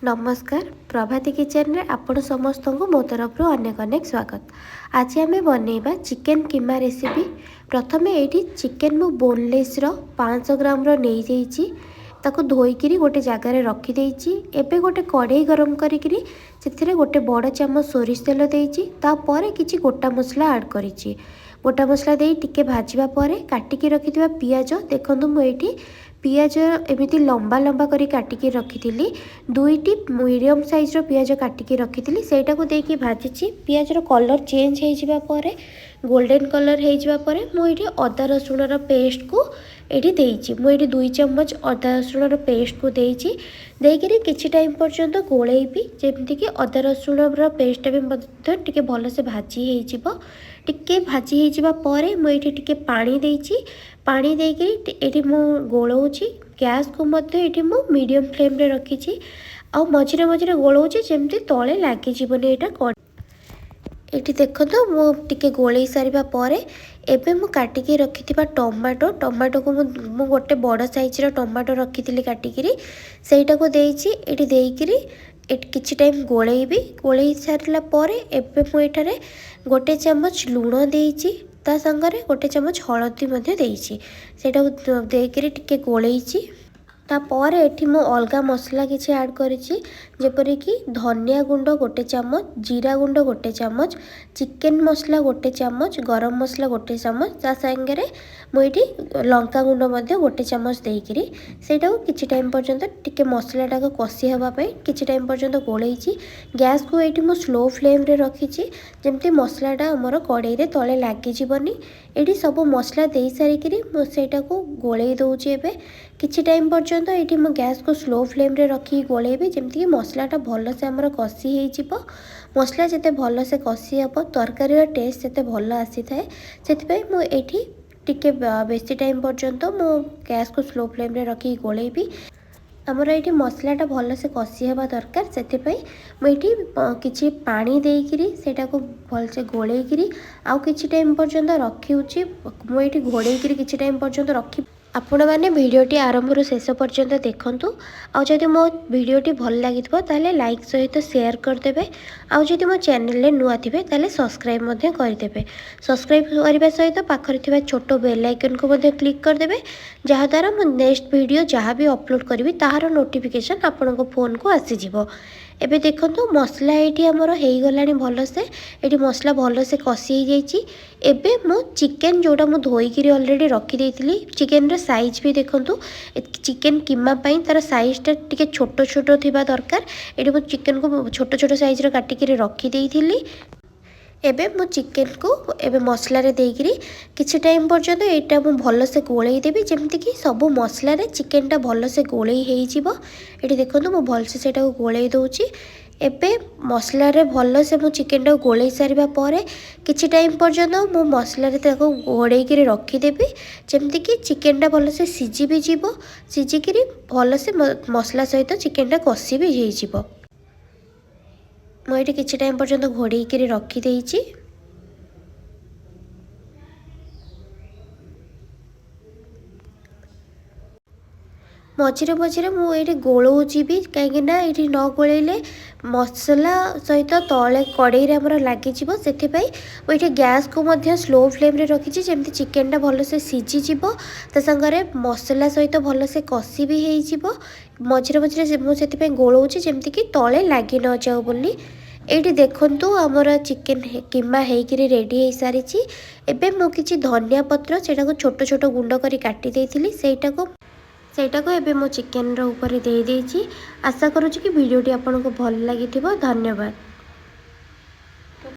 नमस्कार प्रभाती किचन रे आपण समस्त को मो तरफ अनेक अनेक स्वागत। आज आम बनइबा चिकेन कीमा रेसिपी। प्रथमे ये चिकेन मु बोनलेस 500 ग्राम नहीं जाइए ताको धोईकी गोटे जगार रखीदे। एबे गोटे कढ़ई गरम करी गोटे बड़ चामच सोरिष तेल देइछि। तापर किछि गोटा मसला ऐड करिछि। गोटा मसला दे टिके भाजवा पर काटिकी रखिथिबा पियाज देखंतु मु एठी पियाज एमती लंबा लंबा करी काटिकी रखी दुईटी मीडियम साइज रो पियाज काटिकी रखी सेटा को देकी भाजी पियाज रो कलर चेंज हो जाबा परे गोल्डन कलर हो जाबा परे मु एठी अदा रसुण रो पेस्ट को एठी देइछि। मु एठी 2 चम्मच अदा रसुण रो पेस्ट को देइछि। देकरी किछि टाइम पर्यंत गोळेइबी जेमति कि अदा रसुण रो पेस्ट भी मध्य टिके भलो से भाजी हे जिवो। टिके भाजी हे जिबा परे मु एठी टिके पानी देइछि। पानी देकरी एठी मु गोळौछि। गैस को मध्य एठी मु मीडियम फ्लेम रे रखिछि आ मझिरे मझिरे गोळौछि जेमति तळे लागि जिवनी। एटा एठी देखंतु मु टिके गोळेइ सारिबा परे एबे मु काटिकी रखिथिबा टमाटो को मु गोटे बड़ साइज रो टमाटो रखिथिली काटिकी सेटा को देइछि। एठी देइकरी किछि टाइम गोळेइबी। गोळेइ सारला परे एबे मु एठारे गोटे चम्मच लूण देइछि। ता संगरे गोटे चम्मच हळदी मध्ये देइछि। सेटा देकरी टिके गोळेइछि। तापर एठी मु अलगा मसला किछि ऐड करिछि जेपरि कि धनिया गुंड गोटे चम्मच, जीरा गुंड गोटे चम्मच, चिकेन मसला गोटे चम्मच, गरम मसला गोटे चम्मच, ता संगरे मु एठी लंका गुंड मध्ये गोटे चम्मच देइकरी सेटा किछि टाइम पर्यंत टिके मसलाटा को कसी हबा पई किछि टाइम पर्यंत गोळेइछि। गैस को एठी मु स्लो फ्लेम रे रखिछि जेमति मसलाटा हमर कढ़ई रे तळे लागि जिवनी। एठी सब मसला देई सारिकरी मु सेटा को गोळेइ दउछि। एबे किछि टाइम पर्यंत एठी मु गैस को स्लो फ्लेम रे रखी गोळेइबी जेमति कि मसलाटा भलो से हमर कसी हे जिवो। मसला जते भलो से कसी हबो तरकारी रो टेस्ट सेते भलो आसी थाए। सेति पई मु एठी टिके बेसी टाइम पर्यंत मु गैस को स्लो फ्लेम रे रखी गोळेइबी। हमर एठी मसलाटा भलो से कसी हबा दरकार सेति पई मु एठी किछि पानी देइकरी सेटा को भल से गोळेइकरी आ किछि टाइम पर्यंत रखिउछि। मु एठी घोड़ेइकरी किछि टाइम पर्यंत रखि आपण मैंने भिडटी आरंभ शेष पर्यंत देखूँ। आदि मो भिडटी भल लगी ताले लाइक सहित शेयर करदे। आदि मो चैनल नुआ थे ताले सब्सक्राइब करदे। सब्सक्राइब करने सहित पाखरे छोट बेल आइकन को क्लिक करदे जहाँद्वारा मो नेक्स्ट वीडियो जहाँ भी अपलोड करी तार नोटिफिकेशन आपण फोन को आसीज। एबे देखंतु मसला एठी हमर हेई गलानी भलो से एठी मसला भलो से कसी हे जाईची। एबे मो चिकेन जोडा मो धोई किरी ऑलरेडी रखी देइथिली। चिकेन रे साइज भी देखंतु चिकेन कीमा पई तार साइज टा टिके छोटो छोटो थिबा दरकार। एठी मो चिकेन को छोटो छोटो साइज रो काटी किरी रखी देइथिली। एबे मो चिकेन को एबे मसला रे देइकरी किछि टाइम पर्यंत एटा मो भलो से गोळेइ देबी जेमति कि सब मसला रे चिकेन टा भलो से गोळेइ हेइ जिवो। एठी देखंतु मो भल से सेटा को गोळेइ दउची। एबे मसला रे भलो से मो चिकेन टा गोळेइ सारिबा परे किछि टाइम पर्यंत मो मसला रे ताको गोळेइ किरी रखी देबी जेमति कि चिकेन टा भलो से सिझी भी जिवो। सिझी किरी भलो से मसला सहित चिकेन टा कसी भी हेइ जिवो। मुझे किसी टाइम पर्यंत घोड़े रखी देइछि। मझिरे मझिरे मुझे गोलौची भी कहीं ये न गोलेले मसला सहित तले कड़ई आमर लगे से गैस को मध्य स्लो फ्लेम रे रखी जमी चिकेन टा भल से सिझी संगे मसला सहित भल से कसी भी हो। मझिरे मझिरे मुझे गोलौची जमी कि तले लगी न जाऊ बोली। एठी देखंतु हमर चिकेन कीमा हेकरी रेडी हो सारी। एबे मु किछि धनिया पत्र सेटा को छोट छोट गुंड करी काटी देइथिली सेटा को एबे मो चिकेन रो ऊपर दे देइछि। आशा करूछि कि वीडियोटी आपनको भल लागिथिबो। धन्यवाद।